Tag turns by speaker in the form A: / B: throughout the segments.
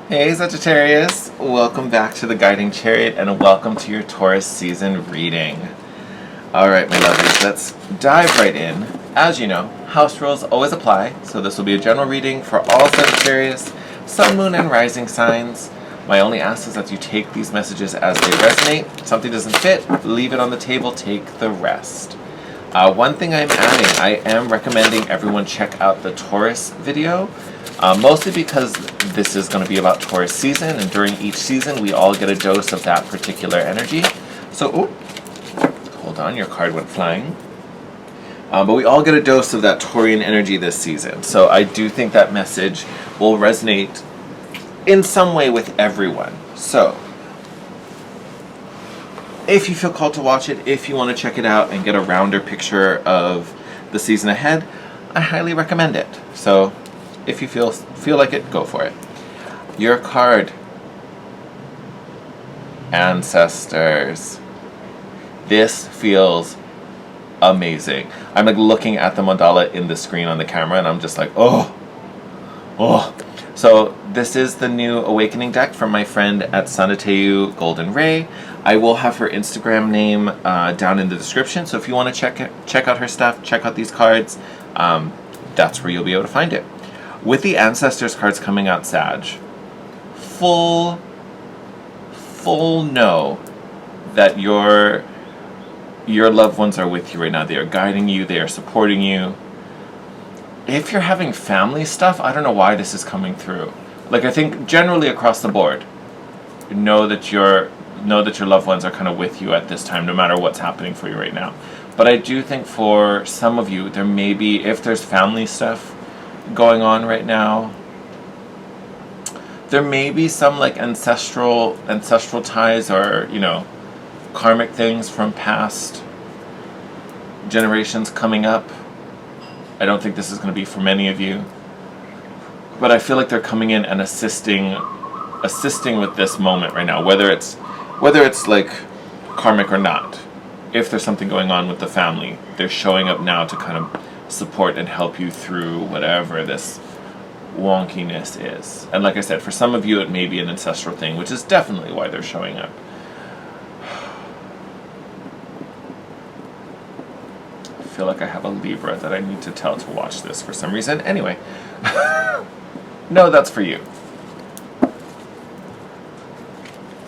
A: Hey Sagittarius, welcome back to the Guiding Chariot and welcome to your Taurus season reading. Alright my lovelies, let's dive right in. As you know, house rules always apply, so this will be a general reading for all Sagittarius, Sun, Moon, and Rising signs. My only ask is that you take these messages as they resonate. If something doesn't fit, leave it on the table, take the rest. One thing I'm adding, I am recommending everyone check out the Taurus video. Mostly because this is going to be about Taurus season, and during each season we all get a dose of that particular energy. So, hold on, your card went flying. But we all get a dose of that Taurian energy this season. So I do think that message will resonate in some way with everyone. So, if you feel called to watch it, if you want to check it out and get a rounder picture of the season ahead, I highly recommend it. So, if you feel like it, go for it. Your card, Ancestors. This feels amazing. I'm like looking at the mandala in the screen on the camera and I'm just like, oh. So this is the new Awakening deck from my friend at Sanateu Golden Ray. I will have her Instagram name down in the description, so if you want to check out her stuff, check out these cards, that's where you'll be able to find it. With the Ancestors cards coming out, Sag, full know that your loved ones are with you right now. They are guiding you. They are supporting you. If you're having family stuff, I don't know why this is coming through. Like, I think generally across the board, know that your loved ones are kind of with you at this time, no matter what's happening for you right now. But I do think for some of you, there may be, if there's family stuff going on right now, there may be some like ancestral ties, or karmic things from past generations coming up. I don't think this is going to be for many of you, but I feel like they're coming in and assisting with this moment right now, whether it's like karmic or not. If there's something going on with the family, they're showing up now to kind of support and help you through whatever this wonkiness is. And like I said, for some of you it may be an ancestral thing, which is definitely why they're showing up. I feel like I have a Libra that I need to tell to watch this for some reason. Anyway, no, that's for you.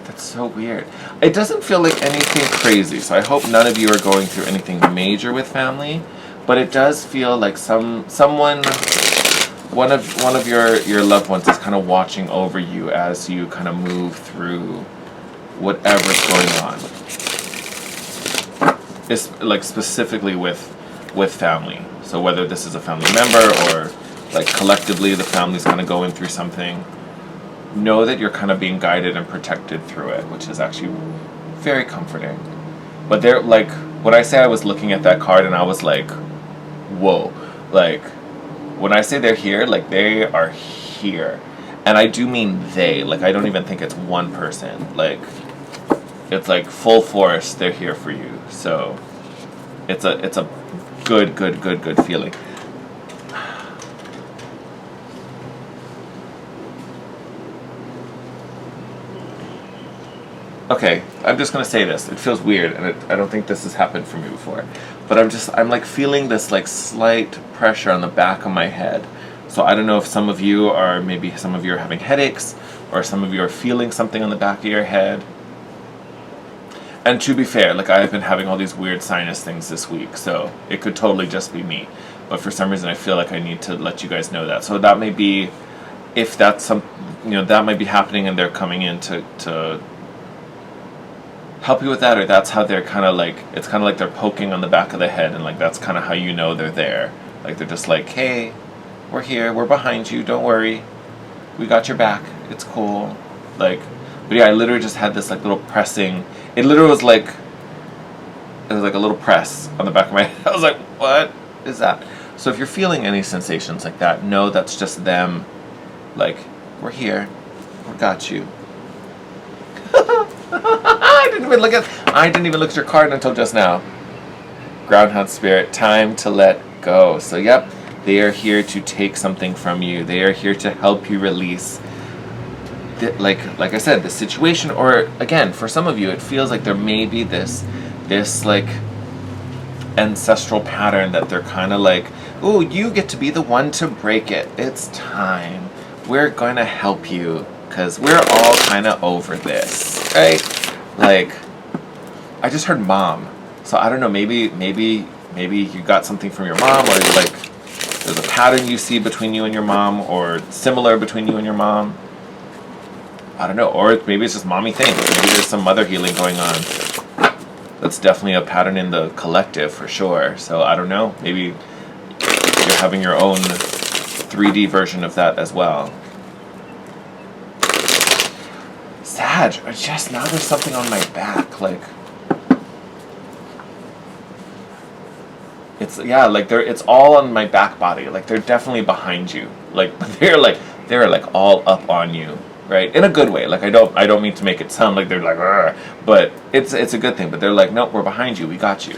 A: That's so weird. It doesn't feel like anything crazy, so I hope none of you are going through anything major with family. But it does feel like one of your loved ones is kind of watching over you as you kind of move through whatever's going on. It's like specifically with family. So whether this is a family member or like collectively the family's kind of going through something, know that you're kind of being guided and protected through it, which is actually very comforting. But they're like, when I say I was looking at that card and I was like, whoa, like when I say they're here, like they are here, and I do mean they, like I don't even think it's one person, like it's like full force, they're here for you. So it's a good feeling. Okay, I'm just gonna say this. It feels weird, and I don't think this has happened for me before. But I'm like feeling this like slight pressure on the back of my head. So I don't know if some of you are having headaches, or some of you are feeling something on the back of your head. And to be fair, like I've been having all these weird sinus things this week, so it could totally just be me. But for some reason I feel like I need to let you guys know that. So that may be, if that's that might be happening and they're coming in to help you with that, or that's how they're kind of like, it's kind of like they're poking on the back of the head, and like that's kind of how you know they're there. Like they're just like, hey, we're here, we're behind you, don't worry, we got your back, it's cool. Like, but yeah, I literally just had this like little pressing. It literally was like a little press on the back of my head. I was like, what is that? So if you're feeling any sensations like that, know that's just them. Like, we're here, we got you. I didn't even look at your card until just now. Groundhound Spirit, time to let go. So yep, they are here to take something from you. They are here to help you release like I said, the situation, or again, for some of you, it feels like there may be this like ancestral pattern that they're kind of like, oh, you get to be the one to break it. It's time. We're going to help you because we're all kind of over this, right? Like, I just heard mom. So I don't know, maybe you got something from your mom, or like there's a pattern you see between you and your mom, or similar between you and your mom. I don't know, or maybe it's just mommy thing. Maybe there's some mother healing going on. That's definitely a pattern in the collective for sure. So I don't know, maybe you're having your own 3D version of that as well. Sag, just now there's something on my back, like it's, yeah, like it's all on my back body. Like they're definitely behind you. Like they're like all up on you. Right, in a good way. Like I don't mean to make it sound like they're like, "Argh," but it's a good thing. But they're like, nope, we're behind you. We got you,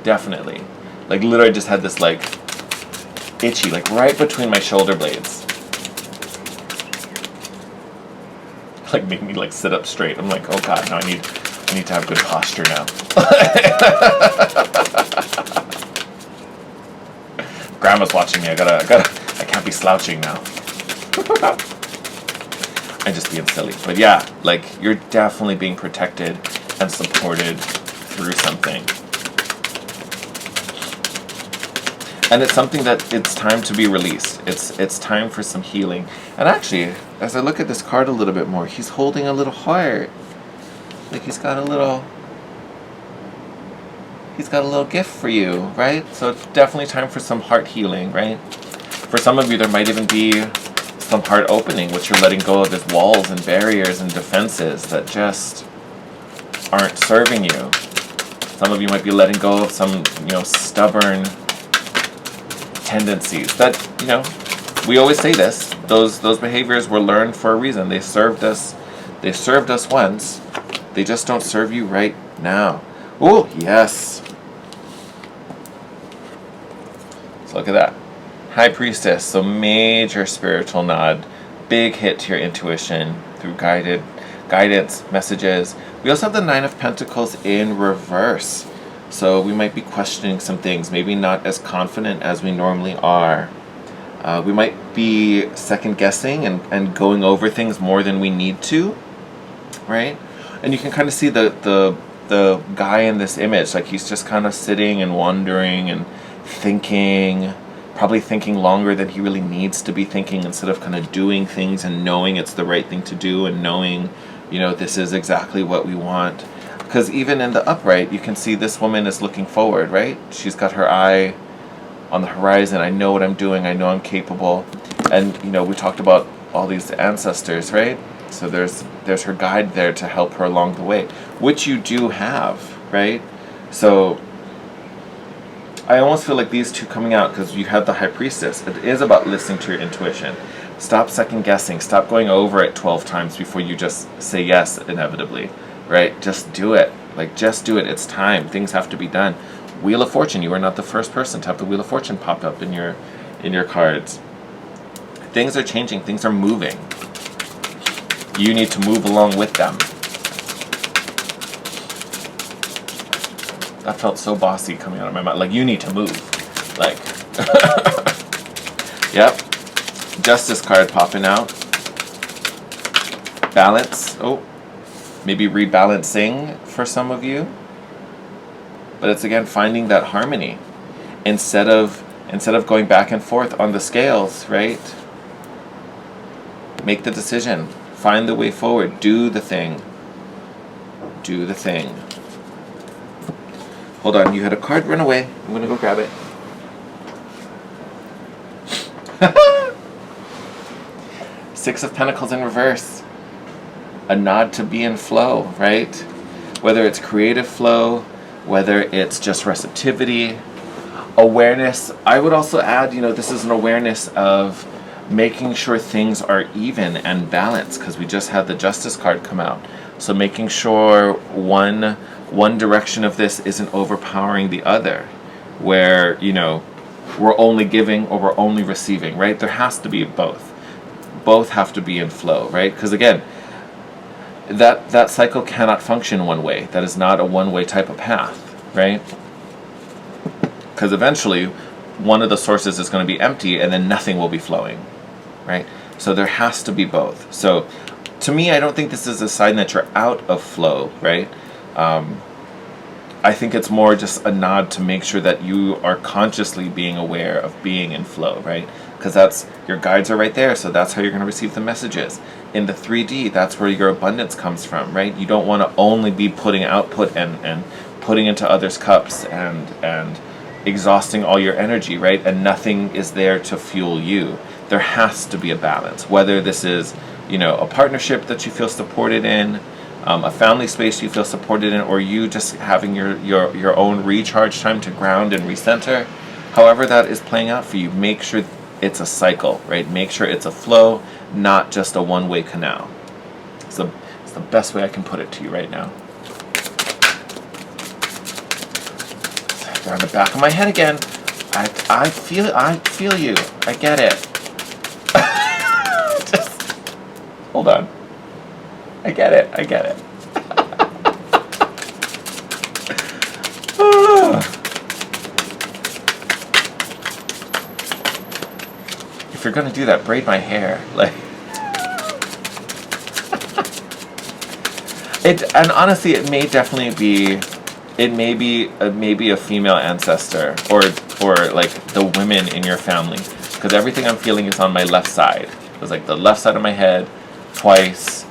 A: definitely. Like literally, just had this like itchy, like right between my shoulder blades. Like made me like sit up straight. I'm like, oh god, now I need to have good posture now. Grandma's watching me. I can't be slouching now. I'm just being silly. But yeah, like you're definitely being protected and supported through something. And it's something that it's time to be released. It's time for some healing. And actually, as I look at this card a little bit more, he's holding a little heart. Like he's got a little gift for you, right? So it's definitely time for some heart healing, right? For some of you, there might even be some heart opening, which you're letting go of as walls and barriers and defenses that just aren't serving you. Some of you might be letting go of some, stubborn tendencies that, we always say this, those behaviors were learned for a reason. They served us once. They just don't serve you right now. Oh, yes. So look at that. High Priestess, so major spiritual nod, big hit to your intuition through guidance, messages. We also have the Nine of Pentacles in reverse. So we might be questioning some things, maybe not as confident as we normally are. We might be second guessing and going over things more than we need to, right? And you can kind of see the guy in this image, like he's just kind of sitting and wondering and thinking, probably thinking longer than he really needs to be thinking, instead of kind of doing things and knowing it's the right thing to do and knowing, this is exactly what we want. Because even in the upright, you can see this woman is looking forward, right? She's got her eye on the horizon. I know what I'm doing. I know I'm capable. And, we talked about all these ancestors, right? So there's her guide there to help her along the way, which you do have, right? So I almost feel like these two coming out, because you have the High Priestess. It is about listening to your intuition. Stop second guessing. Stop going over it 12 times before you just say yes inevitably, right? Just do it. Like, just do it. It's time. Things have to be done. Wheel of Fortune. You are not the first person to have the Wheel of Fortune pop up in your cards. Things are changing. Things are moving. You need to move along with them. That felt so bossy coming out of my mouth. Like, you need to move. Like, yep. Justice card popping out. Balance. Oh, maybe rebalancing for some of you. But it's again finding that harmony instead of going back and forth on the scales, right? Make the decision. Find the way forward. Do the thing. Do the thing. Hold on, you had a card run away. I'm gonna go grab it. Six of Pentacles in reverse. A nod to be in flow, right? Whether it's creative flow, whether it's just receptivity, awareness. I would also add, this is an awareness of making sure things are even and balanced, because we just had the Justice card come out. So making sure one direction of this isn't overpowering the other, where, we're only giving or we're only receiving, right? There has to be both. both have to be in flow, right? Because again, that cycle cannot function one way. That is not a one-way type of path, right? Because eventually one of the sources is going to be empty and then nothing will be flowing, right? So there has to be both. So to me, I don't think this is a sign that you're out of flow, right? I think it's more just a nod to make sure that you are consciously being aware of being in flow, right? Because that's, your guides are right there, so that's how you're going to receive the messages. In the 3D, that's where your abundance comes from, right? You don't want to only be putting output and putting into others' cups and exhausting all your energy, right? And nothing is there to fuel you. There has to be a balance, whether this is, you know, a partnership that you feel supported in, a family space you feel supported in, or you just having your own recharge time to ground and recenter. However that is playing out for you, make sure it's a cycle, right? Make sure it's a flow, not just a one-way canal. It's the best way I can put it to you right now. Around the back of my head again. I feel you. I get it. Just hold on. I get it. If you're gonna do that, braid my hair. Like and honestly, it may definitely be. It may be a female ancestor or like the women in your family, because everything I'm feeling is on my left side. It's like the left side of my head, twice.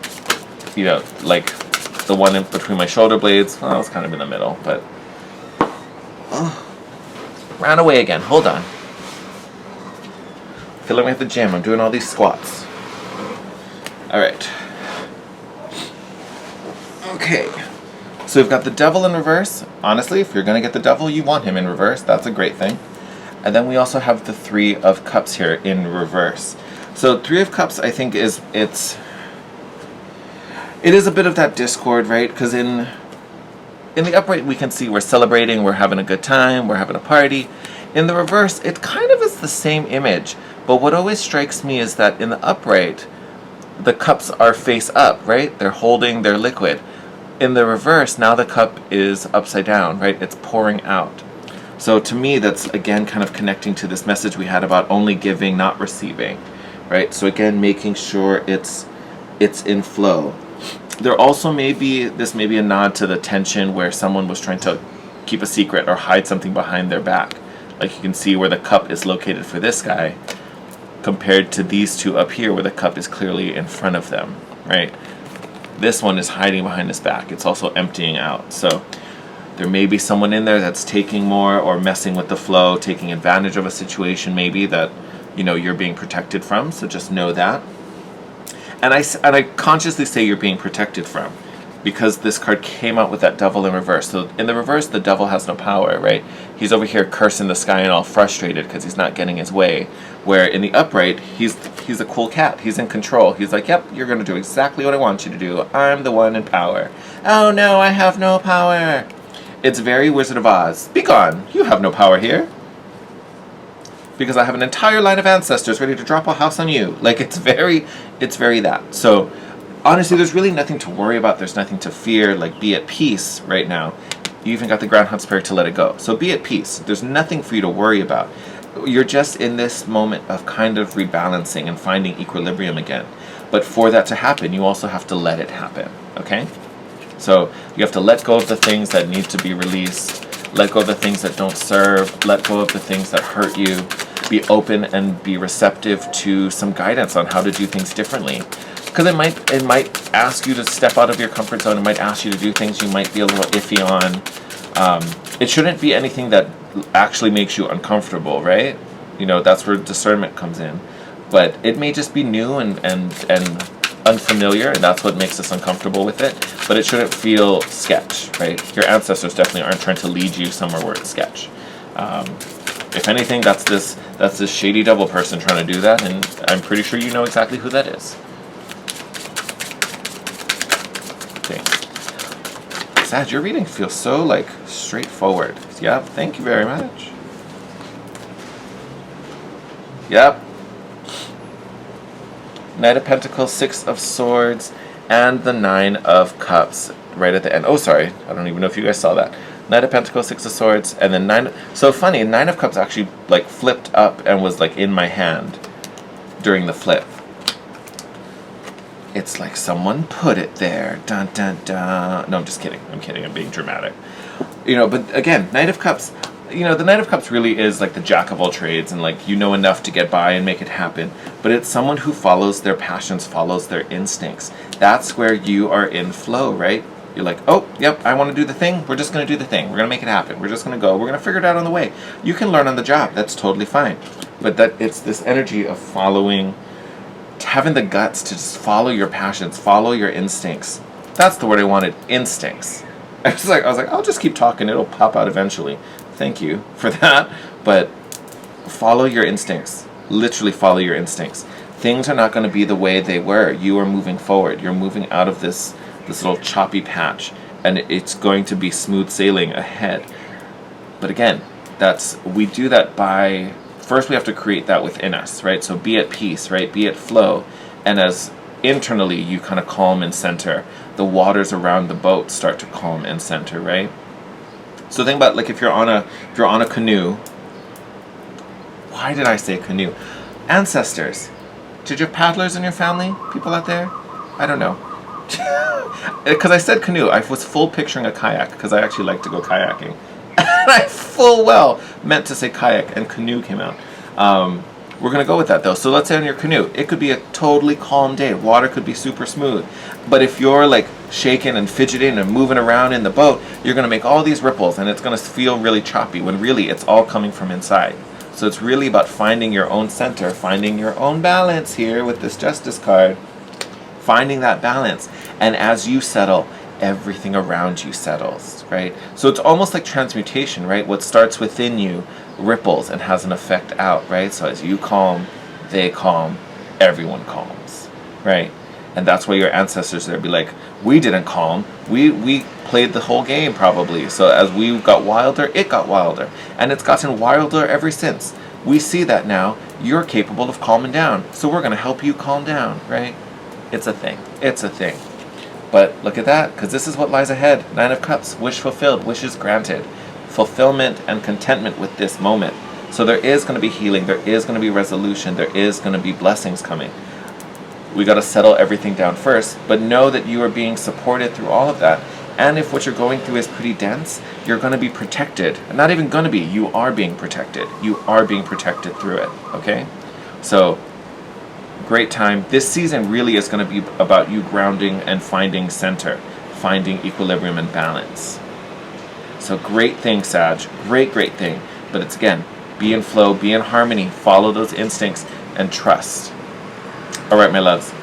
A: You know, like the one in between my shoulder blades. Well, it's kind of in the middle, but ran away again. Hold on. Feeling at the gym. I'm doing all these squats. All right. Okay. So we've got the devil in reverse. Honestly, if you're going to get the devil, you want him in reverse. That's a great thing. And then we also have the 3 of Cups here in reverse. So 3 of Cups, I think, it is a bit of that discord, right? Because in the upright, we can see we're celebrating, we're having a good time, we're having a party. In the reverse, it kind of is the same image. But what always strikes me is that in the upright, the cups are face up, right? They're holding their liquid. In the reverse, now the cup is upside down, right? It's pouring out. So to me, that's again kind of connecting to this message we had about only giving, not receiving, right? So again, making sure it's in flow. There also this may be a nod to the tension where someone was trying to keep a secret or hide something behind their back. Like you can see where the cup is located for this guy compared to these 2 up here where the cup is clearly in front of them, right? This one is hiding behind his back. It's also emptying out. So there may be someone in there that's taking more or messing with the flow, taking advantage of a situation maybe that, you know, you're being protected from. So just know that. And I consciously say you're being protected from, because this card came out with that devil in reverse. So in the reverse, the devil has no power, right? He's over here cursing the sky and all frustrated because he's not getting his way. Where in the upright, he's a cool cat. He's in control. He's like, yep, you're going to do exactly what I want you to do. I'm the one in power. Oh no, I have no power. It's very Wizard of Oz. Be gone. You have no power here. Because I have an entire line of ancestors ready to drop a house on you. Like, it's very that. So honestly, there's really nothing to worry about. There's nothing to fear. Like, be at peace right now. You even got the Groundhog Spirit to let it go. So be at peace. There's nothing for you to worry about. You're just in this moment of kind of rebalancing and finding equilibrium again. But for that to happen, you also have to let it happen, okay? So you have to let go of the things that need to be released. Let go of the things that don't serve. Let go of the things that hurt you. Be open and be receptive to some guidance on how to do things differently. Because it might ask you to step out of your comfort zone. It might ask you to do things you might be a little iffy on. It shouldn't be anything that actually makes you uncomfortable, right? You know, that's where discernment comes in. But it may just be new and unfamiliar, and that's what makes us uncomfortable with it. But it shouldn't feel sketch, right? Your ancestors definitely aren't trying to lead you somewhere where it's sketch. If anything, that's this shady devil person trying to do that, and I'm pretty sure you know exactly who that is. Okay. Sag, your reading feels so like straightforward. Yep, thank you very much. Yep. Knight of Pentacles, Six of Swords, and the Nine of Cups right at the end. Oh, sorry. I don't even know if you guys saw that. Knight of Pentacles, Six of Swords, and then Nine. So funny, Nine of Cups actually like flipped up and was like in my hand during the flip. It's like someone put it there. Dun dun dun. No, I'm just kidding. I'm kidding. I'm being dramatic. You know, but again, Knight of Cups. You know, the Knight of Cups really is like the jack of all trades, and like you know enough to get by and make it happen. But it's someone who follows their passions, follows their instincts. That's where you are in flow, right? You're like, oh, yep, I want to do the thing. We're just going to do the thing. We're going to make it happen. We're just going to go. We're going to figure it out on the way. You can learn on the job. That's totally fine. But that it's this energy of following, having the guts to just follow your passions, follow your instincts. That's the word I wanted, instincts. I was like, I'll just keep talking. It'll pop out eventually. Thank you for that. But follow your instincts. Literally follow your instincts. Things are not going to be the way they were. You are moving forward. You're moving out of this little choppy patch, and it's going to be smooth sailing ahead. But again, we do that by, first we have to create that within us, right? So be at peace, right? Be at flow. And as internally you kind of calm and center, the waters around the boat start to calm and center, right? So think about, like, if you're on a canoe. Why did I say canoe? Ancestors. Did you have paddlers in your family? People out there? I don't know. Because I said canoe, I was full picturing a kayak, because I actually like to go kayaking. And I full well meant to say kayak, and canoe came out. We're going to go with that, though. So let's say on your canoe, it could be a totally calm day. Water could be super smooth. But if you're like shaking and fidgeting and moving around in the boat, you're going to make all these ripples, and it's going to feel really choppy, when really it's all coming from inside. So it's really about finding your own center, finding your own balance here with this Justice card. Finding that balance. And as you settle, everything around you settles, right? So it's almost like transmutation, right? What starts within you ripples and has an effect out, right? So as you calm, they calm, everyone calms, right? And that's why your ancestors there be like, we didn't calm, we played the whole game probably. So as we got wilder, it got wilder. And it's gotten wilder ever since. We see that now. You're capable of calming down. So we're going to help you calm down, right? It's a thing. It's a thing. But look at that, because this is what lies ahead. Nine of Cups, wish fulfilled, wishes granted. Fulfillment and contentment with this moment. So there is going to be healing. There is going to be resolution. There is going to be blessings coming. We got to settle everything down first, but know that you are being supported through all of that. And if what you're going through is pretty dense, you're going to be protected. Not even going to be. You are being protected. You are being protected through it. Okay? So great time. This season really is going to be about you grounding and finding center, finding equilibrium and balance. So great thing, Sag. Great thing. But it's, again, be in flow, be in harmony, follow those instincts, and trust. All right, my loves.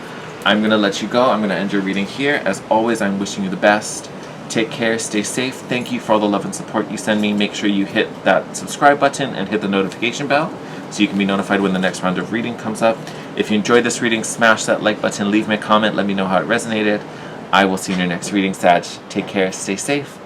A: I'm going to let you go. I'm going to end your reading here. As always, I'm wishing you the best. Take care. Stay safe. Thank you for all the love and support you send me. Make sure you hit that subscribe button and hit the notification bell so you can be notified when the next round of reading comes up. If you enjoyed this reading, smash that like button, leave me a comment, let me know how it resonated. I will see you in your next reading, Sag. Take care, stay safe.